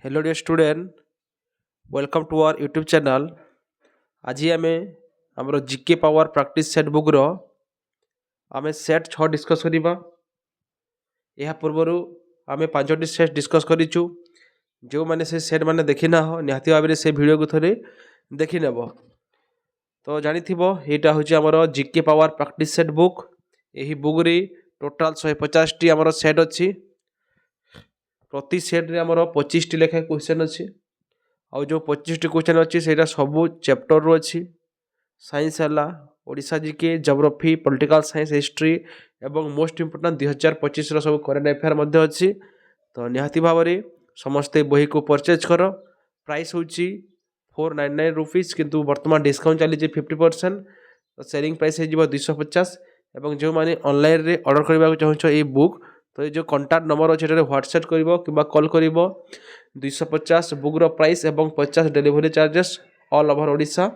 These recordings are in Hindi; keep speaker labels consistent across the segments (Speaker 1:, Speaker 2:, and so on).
Speaker 1: Hello dear student, welcome to our YouTube channel. आज आमे हमरो GK power practice set book रो आमे सेट 6 डिस्कस करिबा। एहा पूर्वरु आमे 5टी सेट डिस्कस करिचु। जो माने से सेट माने देखि ना हो निहाती भाबरे से वीडियो को थरे देखि नेबो। तो जानि थिबो एटा होची हमरो GK power practice set book. एही बुक रे टोटल 150 टी हमरो सेट अछि। प्रति सेट रे हमरो 25 टी लेखा क्वेश्चन अछि। और जो 25 टी क्वेश्चन अच्छी से सब चैप्टर रो अच्छी साइंस है Odisha GK geography political science history एवं मोस्ट इम्पोर्टेंट 2025 सब करेंट अफेयर मध्य अच्छी। तो निहाती भाव में समस्ते बही को परचेज कर। प्राइस हूँ 499 रुपीज किंतु वर्तमान डिस्काउंट चली 50%। तो सेलिंग प्राइस हो 250 एवं जो मैंने ऑनलाइन रे ऑर्डर करने चाहूँ ये बुक तो ये जो कॉन्टैक्ट नंबर अच्छे व्हाट्सएप कर कि कॉल कर 250 बुक रो प्राइस एवं 50 delivery charges all over Odisha.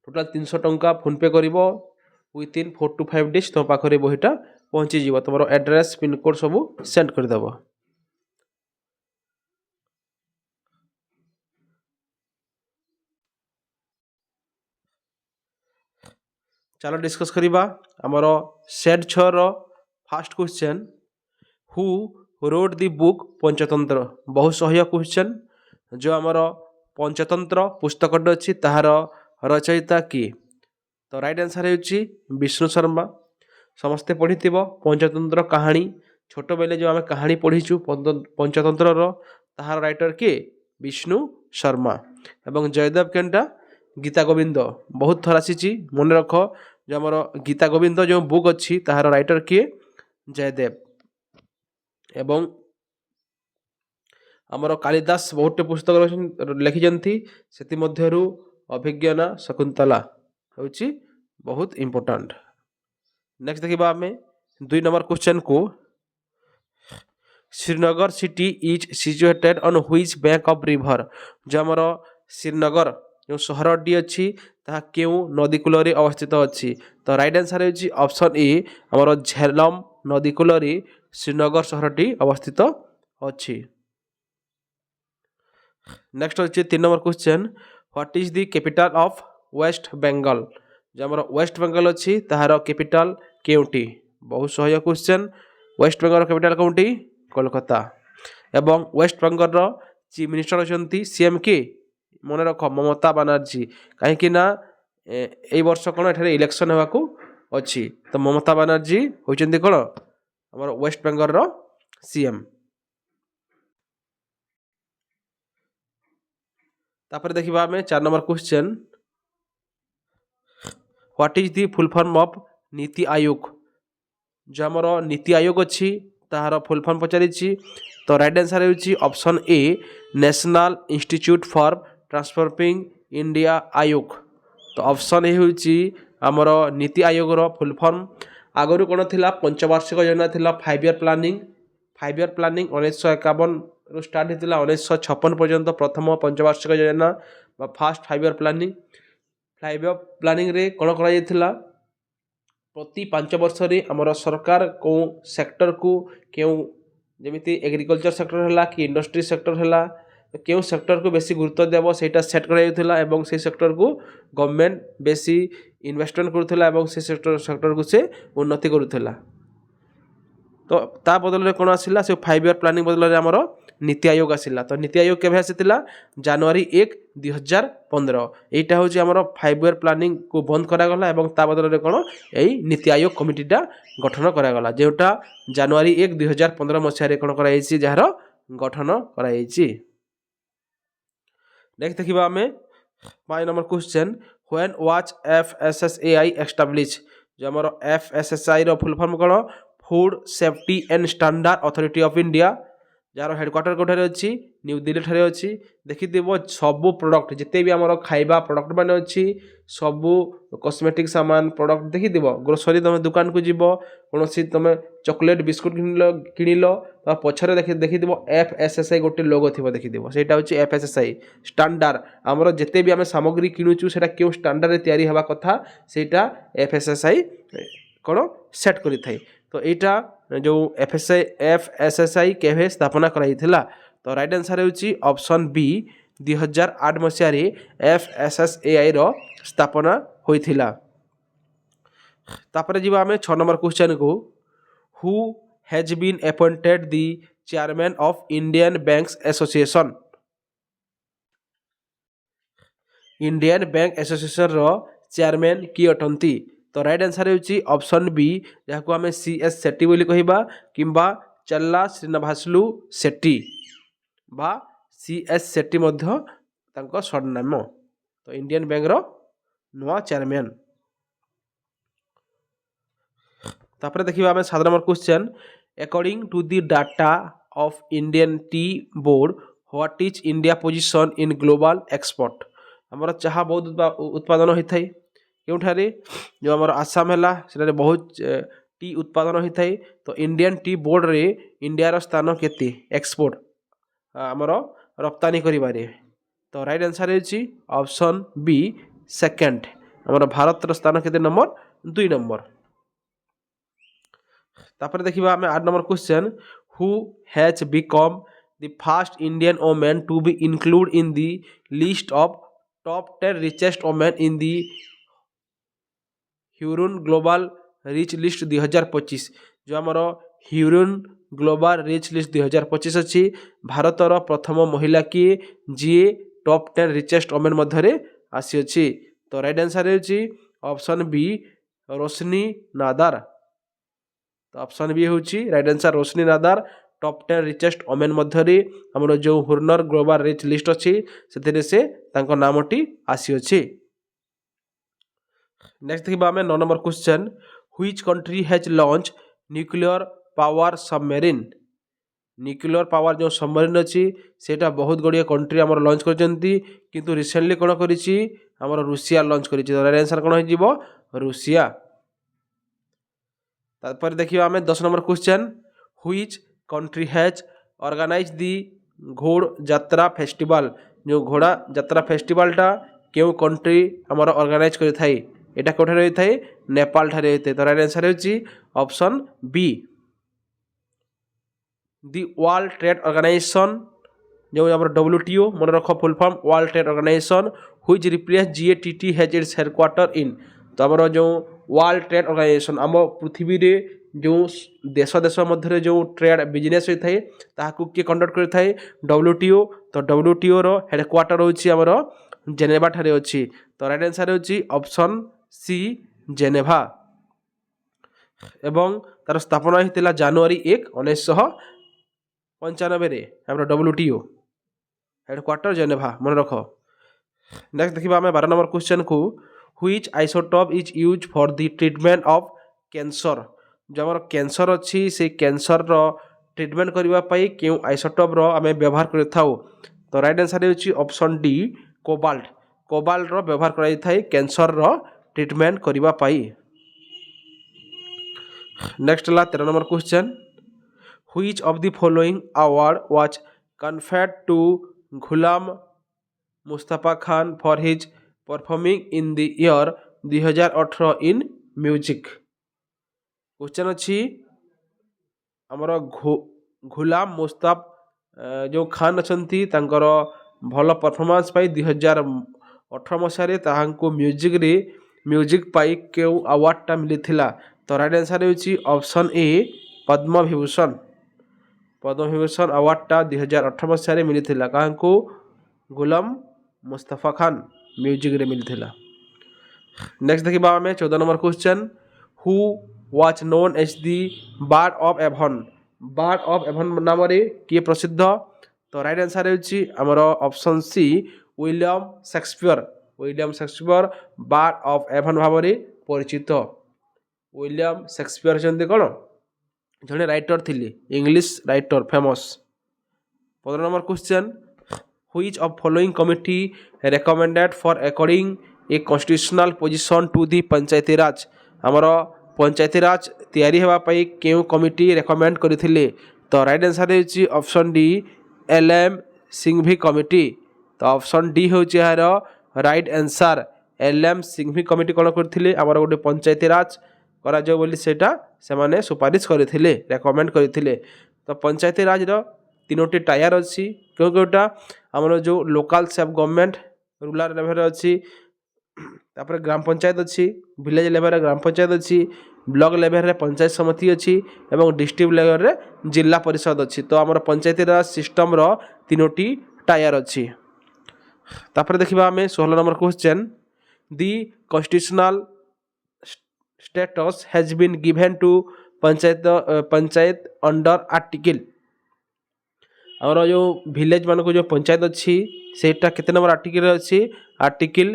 Speaker 1: Total 300 टंका फोन पे कर विथ इन 4 to 5 days तुम पाखे बहीटा पहुँची जीव। तुम एड्रेस पिनकोड सब सेंड करदेव। चलो डिस्कस करिबा हमर सेट 6 रो first question who wrote the book Panchatantra. बहुत सहायक क्वेश्चन जो आमर पंचतंत्र पुस्तक अच्छी ताहार रचयिता किए। तो राइट आंसर है विष्णु शर्मा। समस्ते पढ़ी पंचतंत्र कहानी छोट बेले जो आम कहानी पढ़ीचु पंचतंत्र ताहार राइटर किए विष्णु शर्मा। एवं जयदेव केन्टा गीता गोविंद बहुत थर आसी मन रख जो आमर गीता गोविंद जो बुक अच्छी ताहार राइटर किए जयदेव। एवं आमर कालिदास बहुत पुस्तक लिखिं से अभिज्ञान शकुंतला हूँ बहुत इम्पोर्टेंट। नेक्स्ट देखा आम 2 नंबर क्वेश्चन को Srinagar city is situated on which bank of river. जो आमर श्रीनगर जो सहरटी अच्छी ताहा केउ नदी कूल अवस्थित अच्छी। तो राइट आंसर है ऑप्शन ए आमर झेलम नदी कूल श्रीनगर सहरटी अवस्थित अच्छी। नेक्स्ट अच्छे 3 number question what is the capital of West Bengal. जो आमर वेस्ट बंगाल अच्छी ताहार कैपिटल केउटी। बहुत सहायक क्वेश्चन वेस्ट बंगाल कैपिटल कौटी कोलकाता। एवं वेस्ट बंगाल चीफ मिनिस्टर अच्छा सीएम के मन रख ममता बानार्जी कहीं ए वर्ष कौन एठारे इलेक्शन होगा अच्छी। तो ममता बानार्जी होती कौन आमर वेस्ट बंगाल सीएम। तापर देखिबा आमे 4 number question what is the full form of NITI Aayog. जो आमर नीति आयोग अच्छी ताहार फुल फॉर्म पचारि। तो राइट आंसर है option A National Institute for Transforming India Aayog. तो ऑप्शन ए हूँ आमर नीति आयोग फुल फॉर्म। आगु कौन थी पंचवार्षिक योजना थी 5 year प्लानिंग। 5 year प्लानिंग 1951 रु स्टार्ट होता 1956 पर्यंत प्रथम पंचवार्षिक योजना fast 5 year planning. 5 year planning रे कौन करा प्रति 5 वर्ष आमर सरकार कौ सेक्टर को क्यों जमी एग्रीकल्चर सेक्टर है कि इंडस्ट्री सेक्टर है क्यों सेक्टर को बेसी गुरुत्व देव से सेट कर सेक्टर को गवर्नमेंट बेसी इन्वेस्टमेंट करुला से सेक्टर को से उन्नति करुला। तो ता बदल में कौन आसला से 5 year प्लानिंग बदल में आमर नीति आयोग आसला। तो नीति आयोग केवे आसीला जनवरी 1 2015। एटा हूँ आमर 5 year प्लानिंग को बंद करागला एवं ता बदल में कौन यही नीति आयोग कमिटीटा गठन करागला जोटा जनवरी 1 2015 मसीह कौन कराई जार गठन कराई। नेक्स्ट देखिबा आमे 5 number question when was FSSAI establish. जो आमर FSSAI रो फुल फॉर्म कौन food safety and standard authority of India jar headquarter कोठार अच्छी न्यू दिल्ली ठारे अच्छी। देखिदेव सबू प्रोडक्ट जिते भी आमर खाइबा प्रोडक्ट मान अच्छी सबू कॉस्मेटिक सामान प्रोडक्ट देखिदेव ग्रोसरी तुम दुकान को जीव कौन तुम चॉकलेट बिस्कुट किଣିल पछरे देखिदेव FSSAI गोटे लोगो थी देखिदेव से FSSAI स्टैंडर्ड आमर जिते भी आम सामग्री किणुचु से क्यों स्टैंडर्ड तैयारी हवा कथा से FSSAI कौन सेट करि थाई। तो यहाँ जो FSSAI केवे स्थापना कराई थिला तो राइट आंसर ହେଉଛି ऑप्शन बी 2008 मसीहाରେ FSSAI ର ସ୍ଥାପନା ହୋଇଥିଲା। तापर जीवा आमे 6 नंबर क्वेश्चन को who has been appointed the chairman of Indian Banks Association. Indian Bank Association रो चेयरमैन की अटंती। तो राइट आंसर होची ऑप्शन बी जहाको आमे CS सेट्टी बोली कहिबा किंबा चल्ला श्रीनिवासलु सेट्टी बा CS सेट्टी मध्य तांको सरनाम। तो इंडियन बैंक रो नुआ चेयरमैन। तापर देखिबा आमे 7 number question according to the data of Indian Tea Board what is India position in global export. हमर चाहा बहुत उत्पादन होता है क्योंठारे जो हमर आसाम है से बहुत टी उत्पादन होता है। तो इंडियन टी बोर्ड रे इंडिया रो स्थान केते एक्सपोर्ट हमर रप्तानी करिबारे। तो राइट आंसर है ऑप्शन बी सेकंड हमर भारत रो स्थान केते नंबर 2 नंबर। तापर देखिबा हमें 8 number question who has become the first Indian women to be include in the list of top 10 richest women in the Hurun global rich list 2025। जो आमर ह्यूरन ग्लोबल रिच लिस्ट 2025 अच्छी भारतर प्रथम महिला किए जी टॉप 10 रिचेस्ट वुमेन मध्य आसी अच्छी। तो राइट आंसर है ऑप्शन बी रोशनी नादार। तो ऑप्शन बी होची राइट आंसर रोशनी नादार टॉप 10 रिचेस्ट वुमेन मध्य हमर जो ह्यूरन ग्लोबल रिच लिस्ट अच्छी से तांको नामटी आसी अच्छी। नेक्स्ट देखिबा हमें 9 number question which country has launch nuclear power submarine. Nuclear power जो सबमरीन अच्छी सेटा बहुत गुड़िया कंट्री हमर लॉन्च करचंती किंतु रिसेंटली कोन करिछि हमर रूसिया लॉन्च करिछि। तो राइट आंसर कोन हो जिवो रूसिया। तापर देखिबा हमें 10 number question which country has organize the Ghode Jatra festival. जो घोड़ा यात्रा फेस्टिवलटा केउ कंट्री हमर ऑर्गेनाइज करि थाई एटा कोठे रही थाई नेपाल ठारे होते। तो राइट आंसर होची option B the World Trade Organization जो हमर WTO मन रखो full form World Trade Organization which replace GATT has its headquarter in. तो हमर जो वर्ल्ड ट्रेड ऑर्गेनाइजेशन आम पृथ्वी रे जो देश देश मध्य जो ट्रेड बिजनेस होता है ताकू किए कंडक्ट करता है WTO। तो WTO रो हेडक्वार्टर होची हमर जेनेवा ठारे अछि। तो राइट आंसर होची ऑप्शन सी जेनेवा एवं तार स्थापना होता जनवरी 1 1995 रे हमर WTO हेडक्वार्टर जेनेवा मन रख। नेक्स्ट देखिबा हमें 12 नंबर क्वेश्चन को which isotope is use for the treatment of cancer. जो हमर कैंसर अच्छी से कैंसर रो ट्रीटमेंट करबा पई केउ आइसोटोप रो हमें व्यवहार कर थाउ। तो राइट आंसर होची ऑप्शन डी कोबाल्ट। कोबाल्ट रो व्यवहार कराई थाई कैंसर रो ट्रीटमेंट करबा पई। नेक्स्ट ला 13 number question which of the following award was conferred to Ghulam Mustafa Khan for his performing in the year 2018 in music. Question अच्छी हमर गुलाम मुस्तफा जो खान अच्छी तांकर भल परफॉर्मेंस पाई 2018 मसीह ताहांको म्यूजिक पाई केउ अवार्डटा मिलिथिला। तो राइट आंसर होची ऑप्शन ए पद्म विभूषण। पद्म विभूषण अवार्डटा 2018 मसीह मिलिथिला काहांको गुलाम मुस्तफा खान म्यूजिक रे मिलिथिला। नेक्स्ट देखिबा हमें 14 number question who was known as the bard of Avon. Bard of Avon नाम रे किए प्रसिद्ध। तो राइट आंसर होची हमर option C William Shakespeare. William Shakespeare bard of Avon भाव रे परिचित। विलियम शेक्सपियर जंदे कोन जने राइटर थिले English writer famous. 15 number question which of following committee recommended for according a constitutional position to the Panchayati Raj. हमर पंचायती राज तैयारी हेबा पई केउ कमिटी रेकमेंड करथिले। तो राइट आंसर होची option D LM Singhvi committee. तो ऑप्शन डी होची यार right answer LM Singhvi committee कोन करथिले हमर गोटे पंचायती राज करा जो बोली सेटा से माने सुपारिश करथिले रेकमेंड करथिले। तो पंचायती राज रो ତିନୋଟି ଟାୟାର ଅଛି। କେଉଁଟା ଆମର ଯେଉଁ ଲୋକାଲ ସେଲ୍ଫ ଗଭର୍ଣ୍ଣମେଣ୍ଟ ରୁରାଲ ଲେଭେଲରେ ଅଛି, ତାପରେ ଗ୍ରାମ ପଞ୍ଚାୟତ ଅଛି, ଭିଲେଜ ଲେଭେଲରେ ଗ୍ରାମ ପଞ୍ଚାୟତ ଅଛି, ବ୍ଲକ ଲେଭେଲରେ ପଞ୍ଚାୟତ ସମିତି ଅଛି ଏବଂ ଡିଷ୍ଟ୍ରିକ୍ଟ ଲେଭେଲରେ ଜିଲ୍ଲା ପରିଷଦ ଅଛି। ତ ଆମର ପଞ୍ଚାୟती ରାଜ ସିଷ୍ଟମର ତିନୋଟି ଟାୟାର ଅଛି। ତାପରେ ଦେଖିବା ଆମେ 16 number question, the constitutional status has been given to panchayat under article. ଆମର ଯେଉଁ ଭିଲେଜ ମାନଙ୍କୁ ଯେଉଁ ପଞ୍ଚାୟତ ଅଛି ସେଇଟା କେତେ ନମ୍ବର ଆର୍ଟିକଲ ଅଛି? ଆର୍ଟିକଲ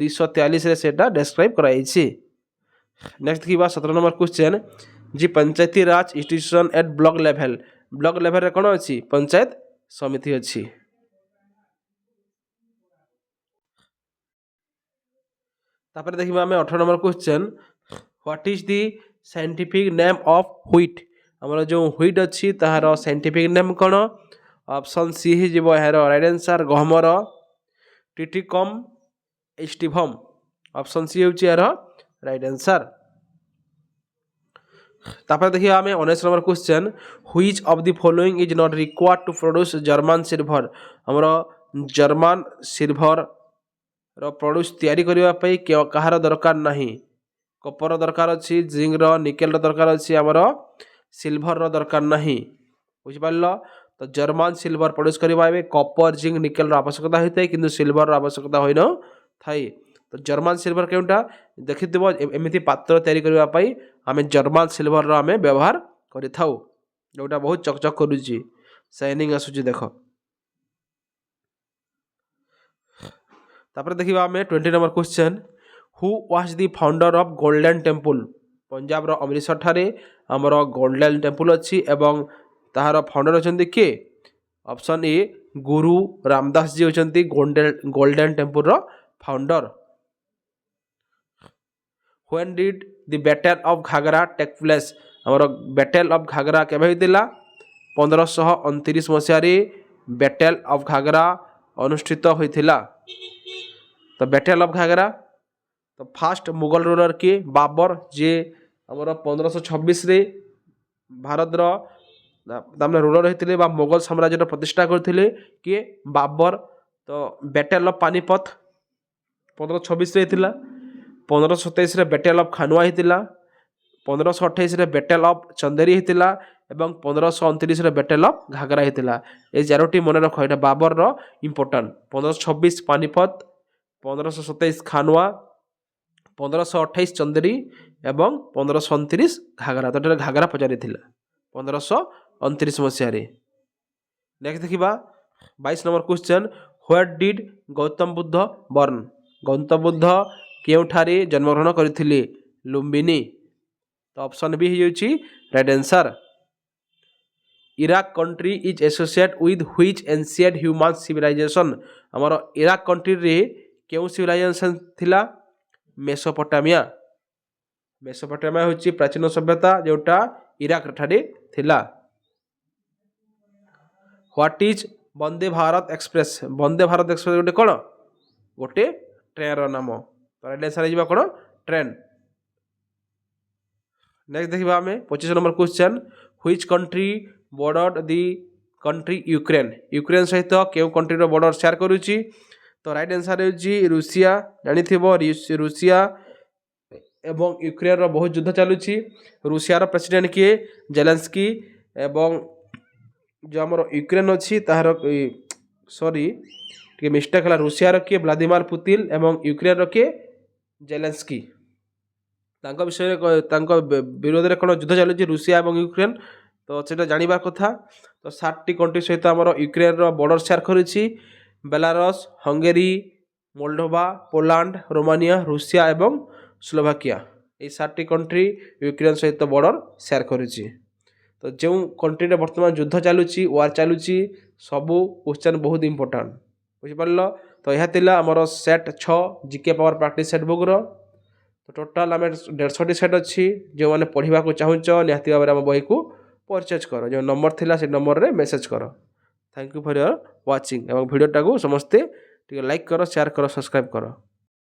Speaker 1: 243ରେ ସେଇଟା ଡେସ୍କ୍ରାଇବ୍ କରାଯାଇଛି। ନେକ୍ସଟ ଦେଖିବା 17 number question, the Panchayati Raj institution at block level. Block ଲେଭେଲରେ କ'ଣ ଅଛି? ପଞ୍ଚାୟତ ସମିତି ଅଛି। ତାପରେ ଦେଖିବା ଆମେ 18 number question, what is the scientific name of wheat. ଆମର ଯେଉଁ ହ୍ୱିଟ୍ ଅଛି ତାହାର ସାଇଣ୍ଟିଫିକ୍ ନେମ୍ କ'ଣ? ଅପସନ୍ ସି ହେଇଯିବ ଏହାର ରାଇଟ୍ ଆନ୍ସର୍, ଗହମର ଟିଟିକମ୍ ଏସ୍ଟିଭମ୍। ଅପସନ୍ ସି ହେଉଛି ଏହାର ରାଇଟ୍ ଆନ୍ସର୍। ତାପରେ ଦେଖିବା ଆମେ 19 number question, which of the following is not required two produce German silver. ଆମର ଜର୍ମାନ ସିଲଭର ପ୍ରଡ୍ୟୁସ୍ ତିଆରି କରିବା ପାଇଁ କାହାର ଦରକାର ନାହିଁ? କପର ଦରକାର ଅଛି, ଜିଙ୍କର, ନିକେଲର ଦରକାର ଅଛି, ଆମର ସିଲଭରର ଦରକାର ନାହିଁ। ବୁଝିପାରିଲ? ତ ଜର୍ମାନ ସିଲଭର ପ୍ରଡ୍ୟୁସ୍ କରିବା ଏବେ କପର, ଜିଙ୍କ, ନିକେଲର ଆବଶ୍ୟକତା ହୋଇଥାଏ କିନ୍ତୁ ସିଲଭରର ଆବଶ୍ୟକତା ହୋଇନଥାଏ। ତ ଜର୍ମାନ ସିଲଭର କେଉଁଟା? ଦେଖିଥିବ ଏମିତି ପାତ୍ର ତିଆରି କରିବା ପାଇଁ ଆମେ ଜର୍ମାନ ସିଲଭରର ଆମେ ବ୍ୟବହାର କରିଥାଉ, ଯେଉଁଟା ବହୁତ ଚକଚକ କରୁଛି, ସାଇନିଂ ଆସୁଛି ଦେଖ। ତାପରେ ଦେଖିବା ଆମେ 20 number question, who was the founder of golden temple. ପଞ୍ଜାବର ଅମୃତସର ଠାରେ ଆମର ଗୋଲ୍ଡେନ୍ ଟେମ୍ପୁଲ ଅଛି ଏବଂ ତାହାର ଫାଉଣ୍ଡର ଅଛନ୍ତି କିଏ? ଅପସନ୍ ଏ ଗୁରୁ ରାମଦାସ ଜୀ ହେଉଛନ୍ତି ଗୋଲ୍ଡେନ୍ ଟେମ୍ପୁଲର founder. When did the battle of Ghaghra take place. ଆମର ବ୍ୟାଟେଲ୍ ଅଫ୍ ଘାଗରା କେବେ ହୋଇଥିଲା? 1529 ମସିହାରେ ବ୍ୟାଟେଲ୍ ଅଫ୍ ଘାଗରା ଅନୁଷ୍ଠିତ ହୋଇଥିଲା। ତ ବ୍ୟାଟେଲ୍ ଅଫ୍ ଘାଗରା, ତ ଫାଷ୍ଟ ମୁଗଲ ରୁଲର କିଏ? ବାବର, ଯିଏ ଆମର 1526ରେ ଭାରତର ତାମାନେ ରୁଲର ହୋଇଥିଲେ ବା ମୋଗଲ ସାମ୍ରାଜ୍ୟର ପ୍ରତିଷ୍ଠା କରିଥିଲେ କିଏ? ବାବର। ତ ବ୍ୟାଟେଲ୍ ଅଫ୍ ପାନିପଥ 1526ରେ ହେଇଥିଲା। 1527ରେ ବ୍ୟାଟେଲ୍ ଅଫ୍ ଖାନୁଆ ହେଇଥିଲା। 1528ରେ ବ୍ୟାଟେଲ୍ ଅଫ୍ ଚନ୍ଦେରୀ ହେଇଥିଲା ଏବଂ 1529ରେ ବ୍ୟାଟେଲ୍ ଅଫ୍ ଘାଗରା ହେଇଥିଲା। এই ଚାରୋଟି ମନେ ରଖ, ଏଇଟା ବାବରର ଇମ୍ପୋର୍ଟାଣ୍ଟ। 1526 ପାନିପଥ, 1527 ଖାନୁଆ, 1528 ଚନ୍ଦେରୀ ଏବଂ 1529 ଘାଗରା। ତ ଏଠାରେ ଘାଗରା ପଚାରିଥିଲା 1529 ମସିହାରେ। ନେକ୍ସଟ ଦେଖିବା 22 number question, where did Gautam Buddha born. Gautam Buddha କେଉଁଠାରେ ଜନ୍ମଗ୍ରହଣ କରିଥିଲେ? ଲୁମ୍ବିନୀ। ତ ଅପସନ୍ ବି ହେଇଯାଉଛି right answer. Iraq country is associate with which ancient human civilization. ଆମର ଇରାକ କଣ୍ଟ୍ରିରେ କେଉଁ ସିଭିଲାଇଜେସନ୍ ଥିଲା? ମେସୋପଟାମିଆ। ମେସୋପଟାମିଆ ହେଉଛି ପ୍ରାଚୀନ ସଭ୍ୟତା ଯେଉଁଟା ଇରାକ ଠାରେ ଥିଲା। What is Vande Bharat express. Vande Bharat express ଗୋଟେ କ'ଣ? ଗୋଟେ ଟ୍ରେନ୍ର ନାମ। ରାଇଟ୍ ଆନ୍ସର୍ ହେଇଯିବ କ'ଣ? ଟ୍ରେନ୍। ନେକ୍ସଟ ଦେଖିବା ଆମେ 25 number question, which country bordered the country Ukraine. Ukraine ସହିତ କେଉଁ କଣ୍ଟ୍ରିର ବର୍ଡର ସେୟାର କରୁଛି? ତ ରାଇଟ୍ ଆନ୍ସର୍ ହେଉଛି ରୁଷିଆ। ଜାଣିଥିବ ରୁଷିଆ ଏବଂ ୟୁକ୍ରେନ୍ର ବହୁତ ଯୁଦ୍ଧ ଚାଲୁଛି। ରୁଷିଆର ପ୍ରେସିଡେଣ୍ଟ କିଏ? ଜେଲେନ୍ସ୍କି। ଏବଂ ଯେଉଁ ଆମର ୟୁକ୍ରେନ୍ ଅଛି ତାହାର ଟିକେ ମିଷ୍ଟେକ୍ ହେଲା, ରୁଷିଆର କିଏ? ଭ୍ଲାଦିମିର ପୁତିନ ଏବଂ ୟୁକ୍ରେନ୍ର କିଏ? ଜେଲେନ୍ସ୍କି। ତାଙ୍କ ବିଷୟରେ ତାଙ୍କ ବିରୋଧରେ କ'ଣ ଯୁଦ୍ଧ ଚାଲୁଛି ରୁଷିଆ ଏବଂ ୟୁକ୍ରେନ୍, ତ ସେଇଟା ଜାଣିବା କଥା। ତ 7ଟି କଣ୍ଟ୍ରି ସହିତ ଆମର ୟୁକ୍ରେନ୍ର ବର୍ଡର ସେୟାର କରୁଛି, ବେଲାରସ୍, ହଙ୍ଗେରୀ, ମୋଲ୍ଡୋଭା, ପୋଲାଣ୍ଡ, ରୋମାନିଆ, ରୁଷିଆ ଏବଂ ସ୍ଲୋଭାକିଆ। এই 7ଟି କଣ୍ଟ୍ରି ୟୁକ୍ରେନ୍ ସହିତ ବର୍ଡର ସେୟାର କରୁଛି। ତ ଯେଉଁ କଣ୍ଟ୍ରିରେ ବର୍ତ୍ତମାନ ଯୁଦ୍ଧ ଚାଲୁଛି, ୱାର୍ ଚାଲୁଛି, ସବୁ କ୍ୱେଶ୍ଚନ୍ ବହୁତ ଇମ୍ପୋର୍ଟାଣ୍ଟ। ବୁଝିପାରିଲ? ତ ଏହା ଥିଲା ଆମର set 6 GK power practice set ବୁକ୍ର। ତ ଟୋଟାଲ୍ ଆମେ 150ଟି ସେଟ୍ ଅଛି। ଯେଉଁମାନେ ପଢ଼ିବାକୁ ଚାହୁଁଛ ନିହାତି ଭାବରେ ଆମ ବହିକୁ ପରଚେଜ୍ କର। ଯେଉଁ ନମ୍ବର ଥିଲା ସେ ନମ୍ବରରେ ମେସେଜ୍ କର। Thank you for your watching ଏବଂ ଭିଡ଼ିଓଟାକୁ ସମସ୍ତେ ଟିକେ ଲାଇକ୍ କର, ସେୟାର କର, ସବସ୍କ୍ରାଇବ୍ କର।